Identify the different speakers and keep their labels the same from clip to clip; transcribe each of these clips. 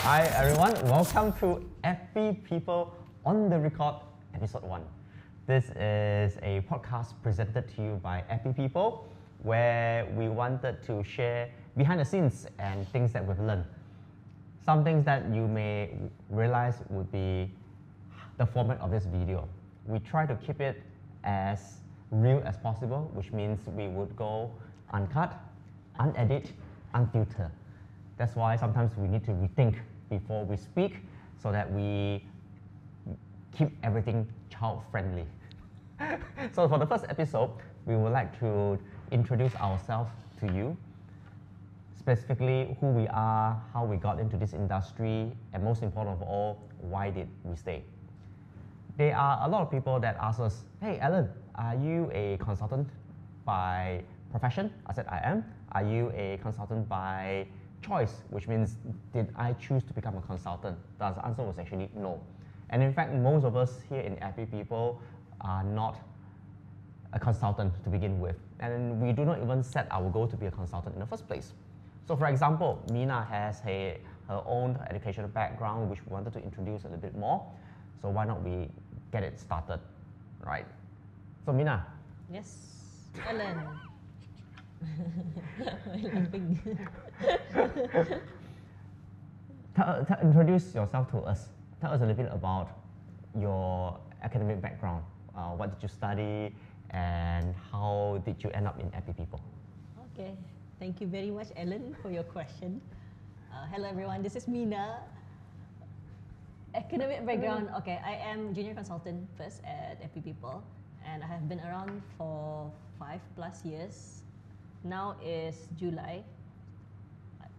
Speaker 1: Hi everyone, welcome to Epipeople On The Record, episode 1. This is a podcast presented to you by Epipeople, where we wanted to share behind the scenes and things that we've learned. Some things that you may realize would be the format of this video. We try to keep it as real as possible, which means we would go uncut, unedited, unfiltered. That's why sometimes we need to rethink before we speak so that we keep everything child-friendly. So for the first episode, we would like to introduce ourselves to you, specifically who we are, how we got into this industry, and most important of all, why did we stay? There are a lot of people that ask us, hey Alan, are you a consultant by profession? I said I am. Are you a consultant by choice, which means did I choose to become a consultant? The answer was actually no. And in fact, most of us here in Epipeople are not a consultant to begin with, and we do not even set our goal to be a consultant in the first place. So for example, Mina has her own educational background, which we wanted to introduce a little bit more. So why not we get it started, right? So Mina.
Speaker 2: Yes, Alan. Laughing.
Speaker 1: Introduce yourself to us. Tell us a little bit about your academic background. What did you study and how did you end up in Epipeople?
Speaker 2: Okay, thank you very much, Alan, for your question. Hello everyone, this is Mina. Academic background, okay, I am junior consultant first at Epipeople, and I have been around for 5+ years. Now is July.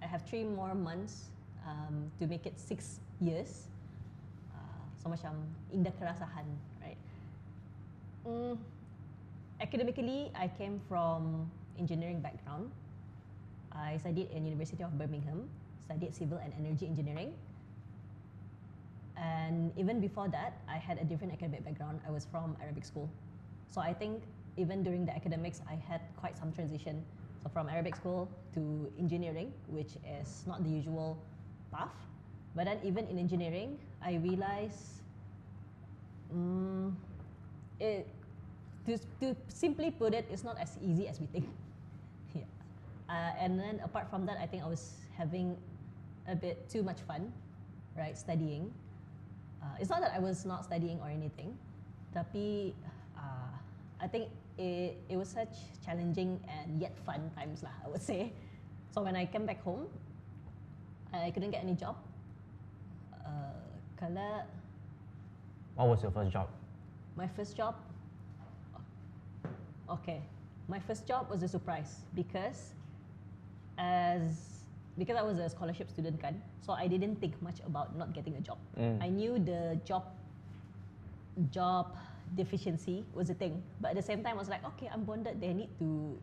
Speaker 2: I have 3 more months to make it 6 years. So macam indah kerasahan, right? Academically, I came from engineering background. I studied in University of Birmingham, studied civil and energy engineering. And even before that, I had a different academic background. I was from Arabic school. So I think even during the academics, I had quite some transition. So from Arabic school to engineering, which is not the usual path. But then even in engineering, I realized to simply put it, it's not as easy as we think. Yeah. And then apart from that, I think I was having a bit too much fun, right, studying. It's not that I was not studying or anything, tapi I think it was such challenging and yet fun times lah, I would say. So when I came back home, I couldn't get any job.
Speaker 1: What was your first job?
Speaker 2: My first job? Okay, my first job was a surprise because I was a scholarship student kan, so I didn't think much about not getting a job. I knew the job deficiency was a thing, but at the same time I was like, okay, I'm bonded, they need to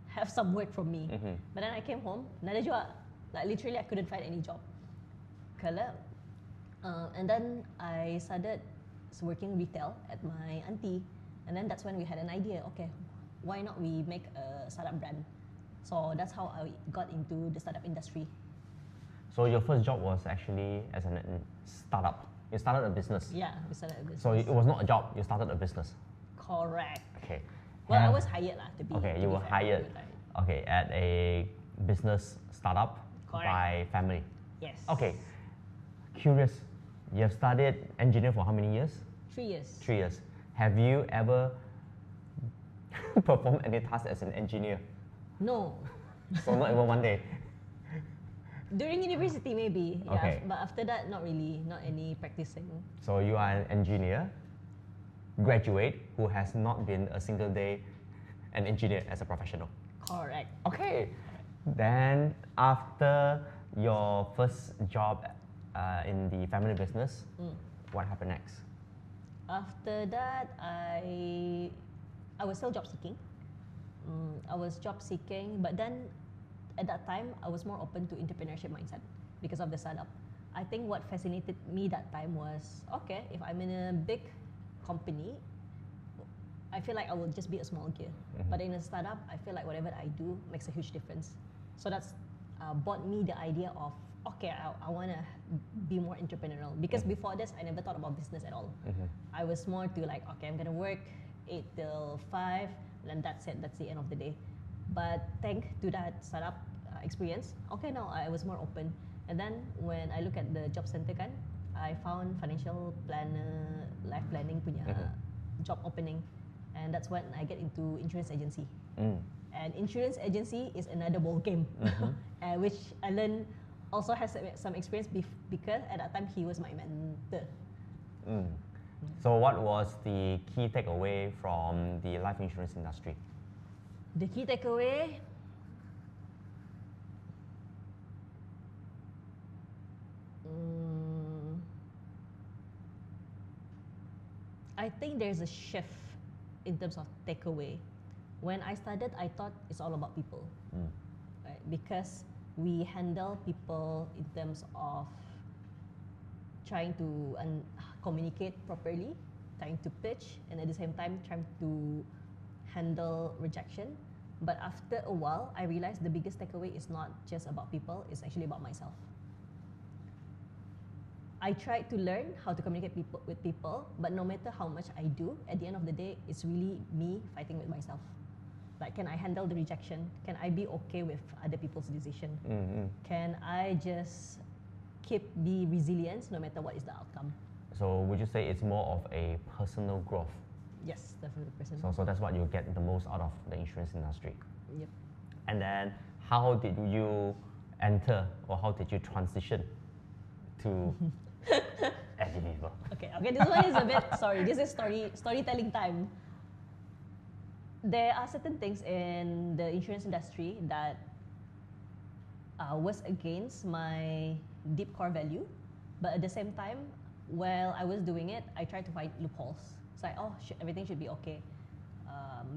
Speaker 2: have some work from me. But then I came home, nada juga, like literally I couldn't find any job. And then I started working retail at my auntie, and then that's when we had an idea, okay, why not we make a startup brand? So that's how I got into the startup industry. So
Speaker 1: your first job was actually as a startup. You started a business.
Speaker 2: Yeah, we started a business.
Speaker 1: So it was not a job, you started a business.
Speaker 2: Correct.
Speaker 1: Okay.
Speaker 2: Well, I was hired lah to be.
Speaker 1: Okay, you were hired. Okay, at a business startup.
Speaker 2: Correct.
Speaker 1: By family.
Speaker 2: Yes.
Speaker 1: Okay. Curious, you have studied engineering for how many years?
Speaker 2: 3 years.
Speaker 1: 3 years. Have you ever performed any task as an engineer?
Speaker 2: No.
Speaker 1: So not even one day?
Speaker 2: During university maybe,
Speaker 1: okay.
Speaker 2: Yeah, but after that not really, not any practicing.
Speaker 1: So you are an engineer, graduate, who has not been a single day an engineer as a professional.
Speaker 2: Correct.
Speaker 1: Okay. Then after your first job in the family business, what happened next?
Speaker 2: After that, I was still job seeking. I was job seeking, but then at that time, I was more open to entrepreneurship mindset because of the startup. I think what fascinated me that time was, okay, if I'm in a big company, I feel like I will just be a small gear. But in a startup, I feel like whatever I do makes a huge difference. So that's brought me the idea of, okay, I want to be more entrepreneurial. Because before this, I never thought about business at all. I was more to like, okay, I'm going to work 8 till 5, and that's it. That's the end of the day. But thanks to that startup experience, okay, now I was more open. And then when I look at the job center kan, I found financial planner, life planning punya job opening. And that's when I get into insurance agency. And insurance agency is another ball game, which Alan also has some experience because at that time he was my mentor.
Speaker 1: So what was the key takeaway from the life insurance industry?
Speaker 2: The key takeaway, I think there's a shift in terms of takeaway. When I started, I thought it's all about people, right? Because we handle people in terms of trying to communicate properly, trying to pitch, and at the same time trying to handle rejection. But after a while, I realized the biggest takeaway is not just about people, it's actually about myself. I tried to learn how to communicate with people, but no matter how much I do, at the end of the day, it's really me fighting with myself. Like, can I handle the rejection? Can I be okay with other people's decision? Can I just be resilient no matter what is the outcome?
Speaker 1: So would you say it's more of a personal growth?
Speaker 2: Yes, definitely personal.
Speaker 1: So that's what you get the most out of the insurance industry.
Speaker 2: Yep.
Speaker 1: And then how did you enter, or how did you transition to Epipeople?
Speaker 2: Okay, this one is a bit, this is storytelling time. There are certain things in the insurance industry that was against my deep core value, but at the same time, while I was doing it, I tried to find loopholes. It's like, everything should be okay.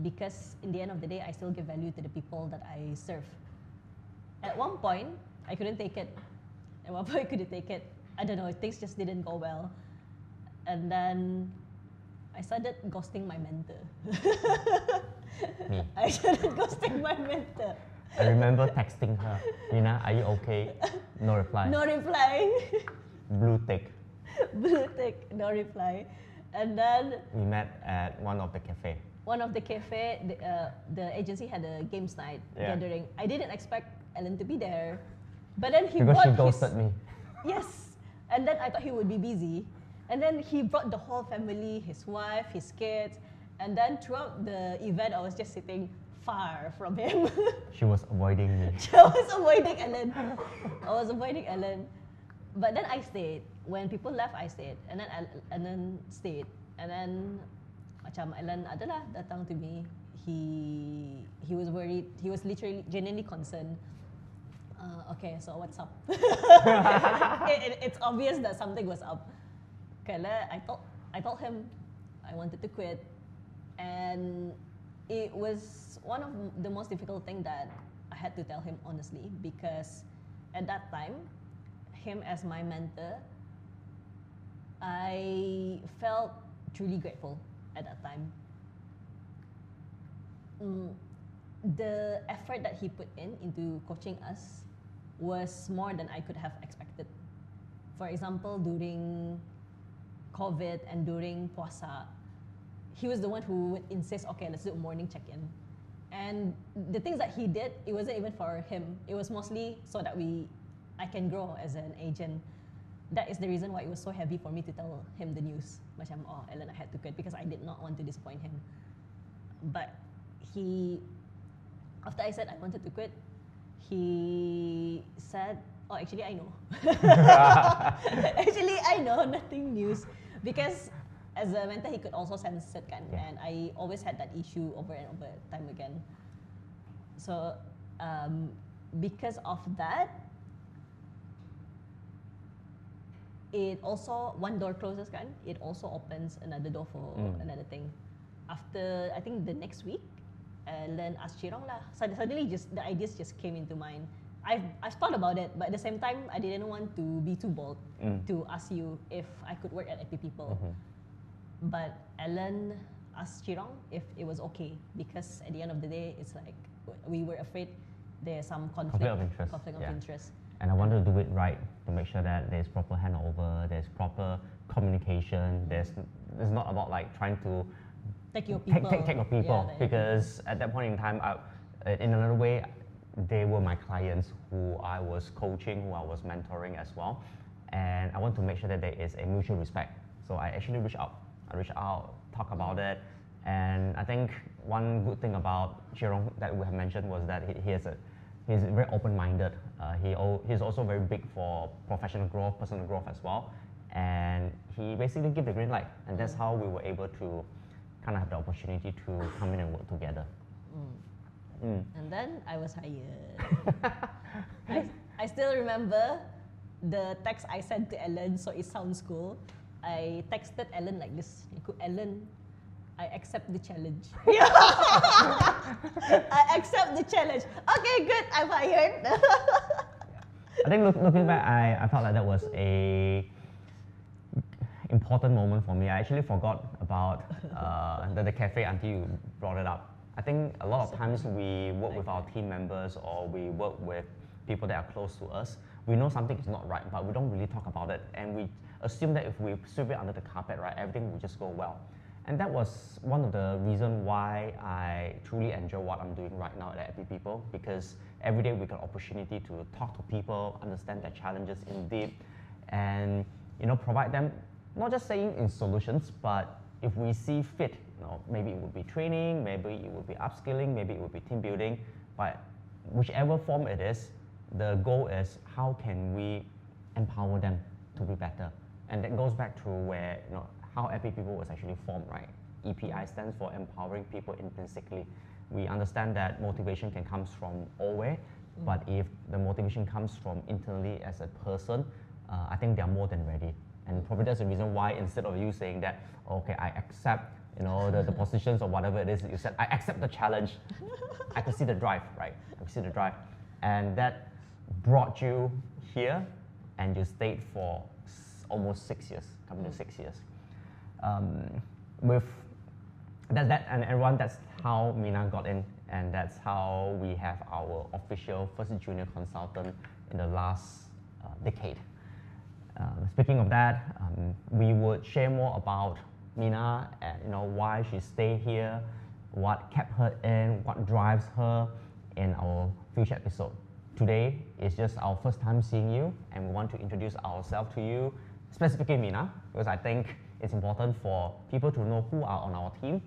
Speaker 2: Because in the end of the day, I still give value to the people that I serve. At one point, I couldn't take it. At one point, I couldn't take it. I don't know, things just didn't go well. And then I started ghosting my mentor.
Speaker 1: Me.
Speaker 2: I started ghosting my mentor.
Speaker 1: I remember texting her, Mina, are you okay? No reply.
Speaker 2: No reply.
Speaker 1: Blue tick.
Speaker 2: Blue tick, no reply. And then
Speaker 1: We met at one of the cafe.
Speaker 2: The agency had a games night gathering. I didn't expect Ellen to be there, but then
Speaker 1: Because she ghosted me.
Speaker 2: Yes, and then I thought he would be busy, and then he brought the whole family, his wife, his kids, and then throughout the event, I was just sitting far from him.
Speaker 1: She was avoiding me.
Speaker 2: I was avoiding Ellen. But then I stayed. When people left, I stayed, and then stayed, and then macam Ellen adalah datang to me. He was worried. He was literally genuinely concerned. Okay, so what's up? It's obvious that something was up. Okay, I told him I wanted to quit, and it was one of the most difficult thing that I had to tell him honestly, because at that time, him as my mentor, I felt truly grateful at that time. The effort that he put into coaching us was more than I could have expected. For example, during COVID and during puasa, he was the one who would insist, okay, let's do a morning check-in. And the things that he did, it wasn't even for him. It was mostly so that I can grow as an agent. That is the reason why it was so heavy for me to tell him the news. Macam, Ellen, I had to quit, because I did not want to disappoint him. But after I said I wanted to quit, he said, actually I know. Actually I know, nothing news. Because as a mentor, he could also sense it kan, and I always had that issue over and over time again. So because of that, it also, one door closes kan, it also opens another door for another thing. After, I think the next week, Ellen asked Chirong lah. Suddenly the ideas just came into mind. I've thought about it, but at the same time, I didn't want to be too bold to ask you if I could work at Epipeople. But Ellen asked Chirong if it was okay, because at the end of the day, it's like we were afraid there's some
Speaker 1: Conflict of interest.
Speaker 2: Conflict of
Speaker 1: Yeah.
Speaker 2: interest.
Speaker 1: And I wanted to do it right to make sure that there's proper handover, there's proper communication. There's not about like trying to
Speaker 2: Take your people.
Speaker 1: take your people,
Speaker 2: Yeah,
Speaker 1: because at that point in time, in another way, they were my clients who I was coaching, who I was mentoring as well, and I want to make sure that there is a mutual respect. So I actually reached out, talk about it, and I think one good thing about Jerome that we have mentioned was that he's very open-minded. He's also very big for professional growth, personal growth as well, and he basically gave the green light, and that's how we were able to kind of have the opportunity to come in and work together.
Speaker 2: And then I was hired. I still remember the text I sent to Ellen, so it sounds cool. I texted Ellen like this. Ellen, I accept the challenge. I accept the challenge. Okay, good, I'm hired.
Speaker 1: I think looking back, I felt like that was a important moment for me. I actually forgot about the cafe until you brought it up. I think a lot of times we work with our team members or we work with people that are close to us. We know something is not right, but we don't really talk about it, and we assume that if we sweep it under the carpet, right, everything will just go well. And that was one of the reasons why I truly enjoy what I'm doing right now at Epipeople, because every day we get opportunity to talk to people, understand their challenges in deep, and provide them not just saying in solutions, but if we see fit, maybe it would be training, maybe it would be upskilling, maybe it would be team building, but whichever form it is, the goal is how can we empower them to be better. And that goes back to where, how Epipeople was actually formed, right? EPI stands for empowering people intrinsically. We understand that motivation can come from always, but if the motivation comes from internally as a person, I think they are more than ready. And probably that's the reason why instead of you saying that, okay, I accept the positions or whatever it is, you said, I accept the challenge. I could see the drive, right? I could see the drive. And that brought you here, and you stayed for almost 6 years, coming to 6 years. With that and everyone, that's how Mina got in, and that's how we have our official first junior consultant in the last decade. Speaking of that, we would share more about Mina and why she stayed here, what kept her in, what drives her in our future episode. Today is just our first time seeing you, and we want to introduce ourselves to you, specifically Mina, because I think it's important for people to know who are on our team.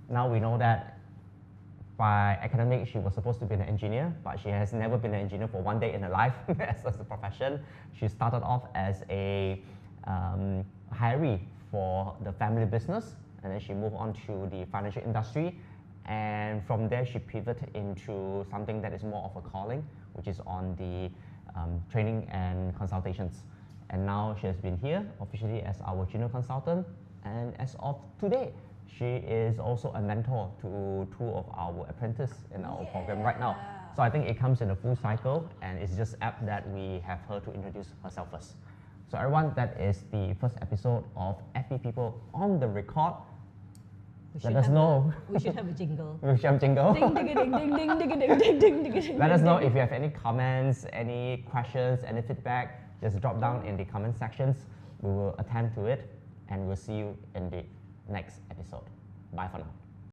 Speaker 1: Now we know that by academic, she was supposed to be an engineer, but she has never been an engineer for one day in her life as a profession. She started off as a hiree for the family business, and then she moved on to the financial industry. And from there, she pivoted into something that is more of a calling, which is on the training and consultations. And now she has been here officially as our junior consultant. And as of today, she is also a mentor to 2 of our apprentices in our program right now. So I think it comes in a full cycle, and it's just apt that we have her to introduce herself first. So everyone, that is the first episode of Epipeople on the Record. Let us know.
Speaker 2: We should have a jingle.
Speaker 1: We should have a jingle.
Speaker 2: Ding, ding, ding, ding, ding, ding, ding, ding, ding, ding, ding.
Speaker 1: Let us know if you have any comments, any questions, any feedback. Just drop down in the comment sections. We will attend to it, and we'll see you in the next episode. Bye for now.